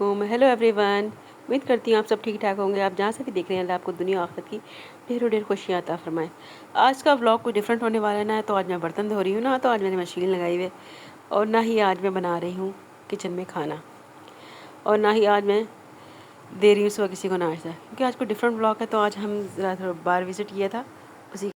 Hello everyone. उम्मीद करती हूँ आप सब ठीक ठाक होंगे। आप जहाँ से भी देख रहे हैं, अल्लाह आपको दुनिया आखिरत की ढेरों ढेर खुशियाँ अता फरमाए। आज का व्लॉग कुछ डिफरेंट होने वाला है ना। तो आज मैं बर्तन धो रही हूँ ना, तो आज मैंने मशीन लगाई हुई है, और ना ही आज मैं बना रही हूँ किचन में खाना, और ना ही आज मैं दे रही हूँ सुबह किसी को नाश्ता, क्योंकि आज कोई डिफरेंट व्लॉग है। तो आज हम ज़रा थोड़ा बाहर विज़िट किया था उसी।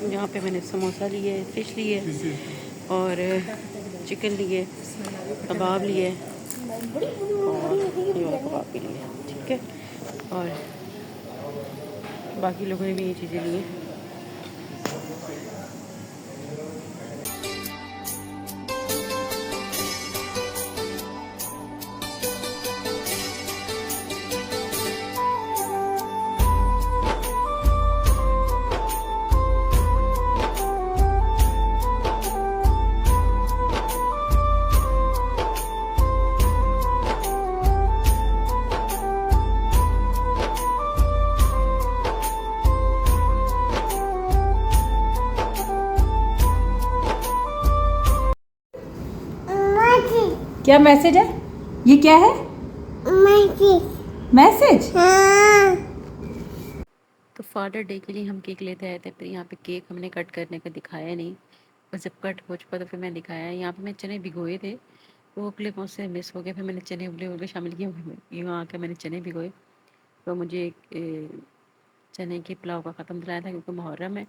यहाँ पे मैंने समोसा लिए, फ़िश लिए, और चिकन लिए, कबाब लिए, और ये वाला कबाब भी लिए, ठीक है। और बाकी लोगों ने भी ये चीज़ें ली हैं। क्या मैसेज है? ये क्या है? मैसेज। तो फादर डे के लिए हम केक लेते आए थे। फिर यहाँ पे केक हमने कट करने का दिखाया नहीं, बस जब कट हो चुका तो फिर मैं दिखाया। यहाँ पे मैं चने भिगोए थे, तो वो क्लिप मुझसे मिस हो गया। फिर मैंने चने उबले उबले शामिल किए, यूँ आके मैंने चने भिगोए। तो मुझे चने के पुलाव का ख़त्म दिलाया था, क्योंकि मुहर्रम है,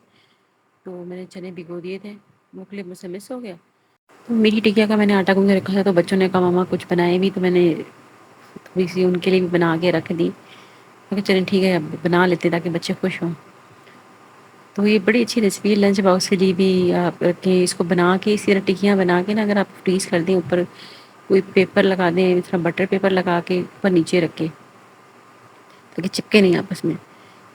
तो मैंने चने भिगो दिए थे, वो क्लिप मुझसे मिस हो गया। तो मेरी टिकिया का मैंने आटा गूँध रखा था, तो बच्चों ने कहा मामा कुछ बनाए भी, तो मैंने थोड़ी सी उनके लिए भी बना के रख दी। मैं चलें ठीक है, अब बना लेते ताकि बच्चे खुश हों। तो ये बड़ी अच्छी रेसिपी है लंच बॉक्स के लिए भी। आप कि इसको बना के इसी तरह टिक्कियाँ बना के ना, अगर आप फ्रीज़ कर दें, ऊपर कोई पेपर लगा दें, इस तरह बटर पेपर लगा के ऊपर नीचे रख के, ताकि चिपके नहीं आपस में,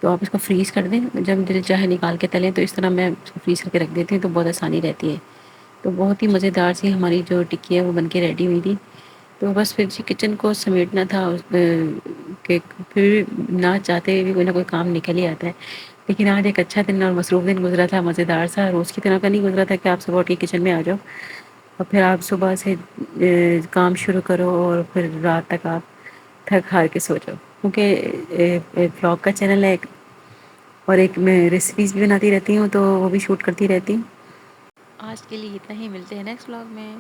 तो आप इसको फ्रीज़ कर दें। जब दिल चाहे निकाल के तलें, तो इस तरह मैं इसको फ्रीज़ करके रख देती हूँ, तो बहुत आसानी रहती है। तो बहुत ही मज़ेदार सी हमारी जो टिक्की है वो बन के रेडी हुई थी। तो बस फिर जी किचन को समेटना था, कि फिर ना चाहते हुए भी कोई ना कोई काम निकल ही आता है। लेकिन आज एक अच्छा दिन और मसरूफ़ दिन गुजरा था, मज़ेदार सा। रोज़ की तरह का नहीं गुजरा था कि आप सुबह उठ के किचन में आ जाओ और फिर आप सुबह से काम शुरू करो और फिर रात तक आप थक हार के सो जाओ। क्योंकि व्लॉग का चैनल है और एक मैं रेसिपीज़ भी बनाती रहती हूँ, तो वो भी शूट करती रहती हूँ। आज के लिए इतना ही, मिलते हैं नेक्स्ट व्लॉग में।